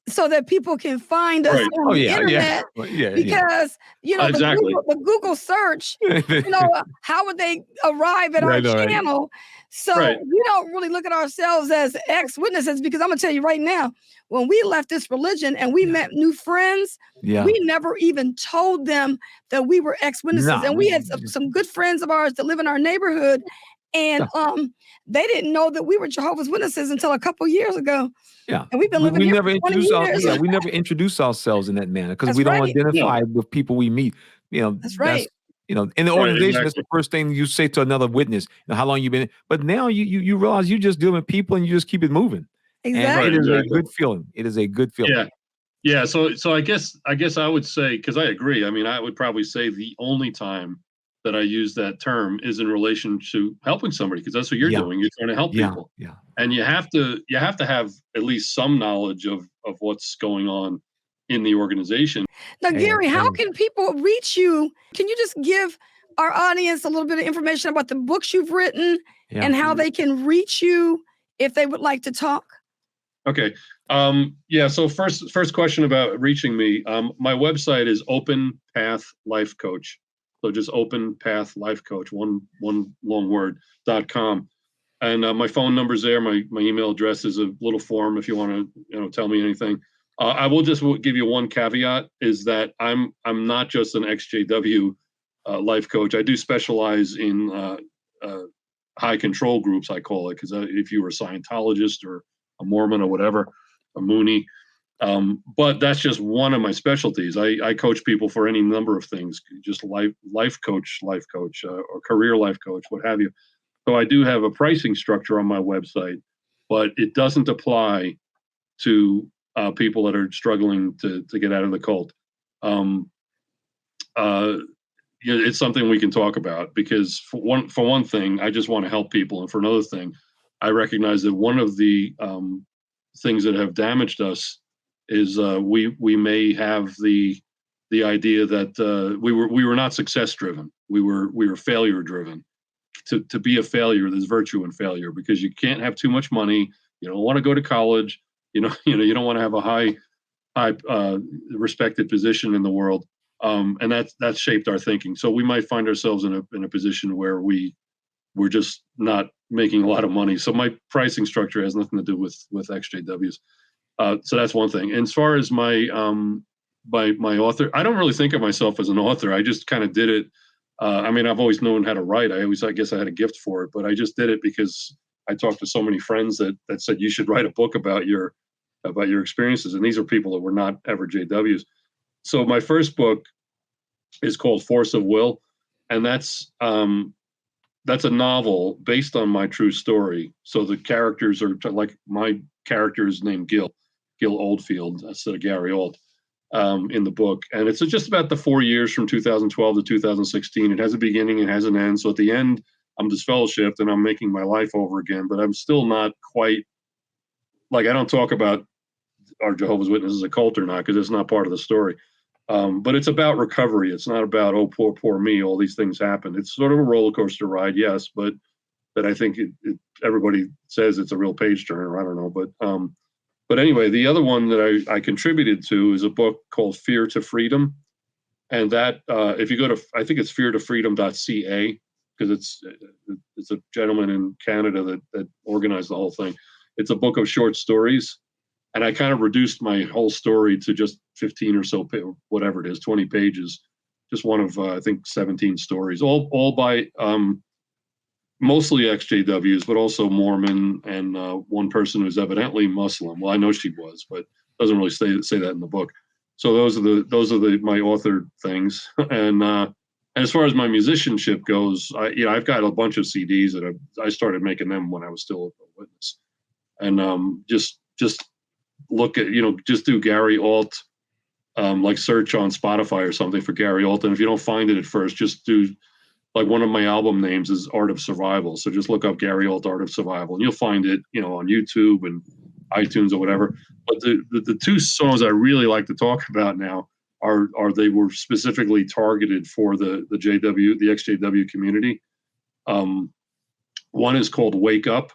so that people can find us Right. on the internet, because Exactly. the Google search, how would they arrive at our channel? So we don't really look at ourselves as ex-witnesses, because I'm gonna tell you right now, when we left this religion and we met new friends, we never even told them that we were ex-witnesses. And we had some good friends of ours that live in our neighborhood, and they didn't know that we were Jehovah's Witnesses until a couple years ago. Yeah, and we've been living here for 20 years. We never introduce ourselves in that manner, because we don't identify with people we meet. That's right. In the organization, that's the first thing you say to another witness. How long you been? But now you realize you just dealing with people, and you just keep it moving. Exactly. And it is a good feeling. It is a good feeling. Yeah. So I guess I would say, because I agree. I mean, I would probably say the only time that I use that term is in relation to helping somebody, because that's what you're doing. You're trying to help people. Yeah. And you have to have at least some knowledge of what's going on in the organization. Now, Gary, how can people reach you? Can you just give our audience a little bit of information about the books you've written and how they can reach you if they would like to talk? Okay. So first question about reaching me. My website is Open Path Life Coach. So just Open Path Life Coach, one long word, .com. And my phone number's there. My email address is a little form if you want to tell me anything. I will just give you one caveat, is that I'm not just an XJW life coach. I do specialize in high control groups, I call it, because if you were a Scientologist or a Mormon or whatever, a Moonie, but that's just one of my specialties. I coach people for any number of things, just life coach, or career life coach, what have you. So I do have a pricing structure on my website, but it doesn't apply to people that are struggling to get out of the cult. It's something we can talk about, because for one thing, I just want to help people, and for another thing, I recognize that one of the things that have damaged us is we may have the idea that we were not success driven. We were failure driven. To be a failure, there's virtue in failure, because you can't have too much money. You don't want to go to college. You don't want to have a high respected position in the world. And that's shaped our thinking. So we might find ourselves in a position where we're just not making a lot of money. So my pricing structure has nothing to do with XJWs. So that's one thing. And as far as my author, I don't really think of myself as an author. I just kind of did it. I mean, I've always known how to write. I guess I had a gift for it, but I just did it because I talked to so many friends that said you should write a book about your experiences. And these are people that were not ever JWs. So my first book is called Force of Will. And that's a novel based on my true story. So the characters are like, my character is named Gil Oldfield, instead of Gary Old, in the book. And it's just about the 4 years from 2012 to 2016. It has a beginning, it has an end. So at the end, I'm disfellowshipped and I'm making my life over again, but I'm still not quite, like, I don't talk about are Jehovah's Witnesses a cult or not, because it's not part of the story. But it's about recovery. It's not about, oh, poor me, all these things happen. It's sort of a roller coaster ride, yes, but I think everybody says it's a real page turner. I don't know, but anyway, the other one that I contributed to is a book called Fear to Freedom, and that if you go to, I think it's feartofreedom.ca, because it's a gentleman in Canada that organized the whole thing. It's a book of short stories. And I kind of reduced my whole story to just 15 or so, whatever it is, 20 pages, just one of, I think, 17 stories, all by mostly XJWs, but also Mormon, and one person who's evidently Muslim. Well, I know she was, but doesn't really say that in the book. So those are my authored things. And as far as my musicianship goes, I've got a bunch of CDs that I started making them when I was still a witness, and just look at, just do Gary Alt like search on Spotify or something for Gary Alton. If you don't find it at first, just do, like, one of my album names is Art of Survival. So just look up Gary Alt Art of Survival and you'll find it, on YouTube and iTunes or whatever. But the two songs I really like to talk about now are they were specifically targeted for the Exjw community. One is called Wake Up,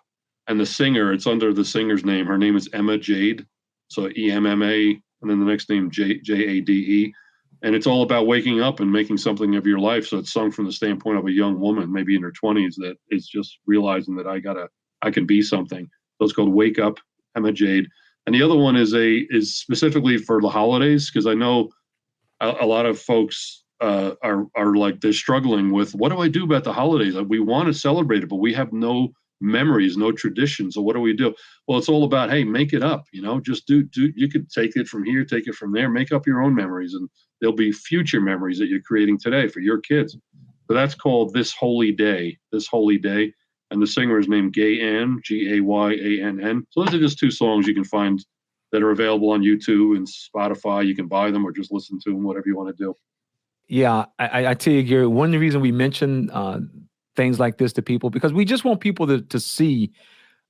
and the singer, it's under the singer's name. Her name is Emma Jade. So EMMA, and then the next name JADE. And it's all about waking up and making something of your life. So it's sung from the standpoint of a young woman, maybe in her 20s, that is just realizing that I can be something. So it's called Wake Up, Emma Jade. And the other one is specifically for the holidays, because I know a lot of folks are like, they're struggling with, what do I do about the holidays? We want to celebrate it, but we have no memories, no traditions. So what do we do? Well, it's all about, hey, make it up. Just do. You could take it from here, take it from there, make up your own memories, and there'll be future memories that you're creating today for your kids. So that's called This Holy Day. And the singer is named Gayann, Gayann. So those are just two songs you can find that are available on YouTube and Spotify. You can buy them or just listen to them, whatever you want to do. Yeah, I tell you, Gary, one reason we mention things like this to people, because we just want people to see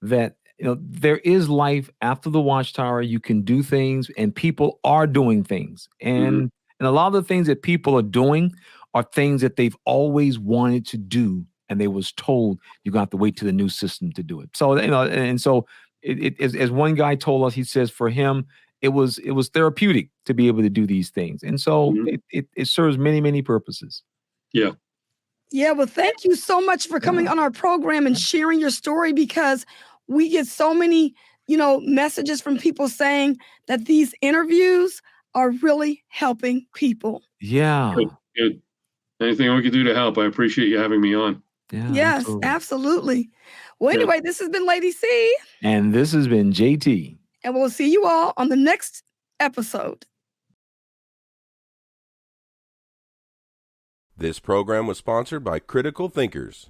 that there is life after the watchtower. You can do things, and people are doing things, and a lot of the things that people are doing are things that they've always wanted to do, and they was told you got to wait to the new system to do it. So and so it as one guy told us, he says for him it was therapeutic to be able to do these things, and so it serves many purposes. Yeah. Yeah, well, thank you so much for coming on our program and sharing your story, because we get so many, messages from people saying that these interviews are really helping people. Yeah. Good. Anything we can do to help, I appreciate you having me on. Yeah. Yes, absolutely. Well, anyway, this has been Lady C. And this has been JT. And we'll see you all on the next episode. This program was sponsored by Critical Thinkers.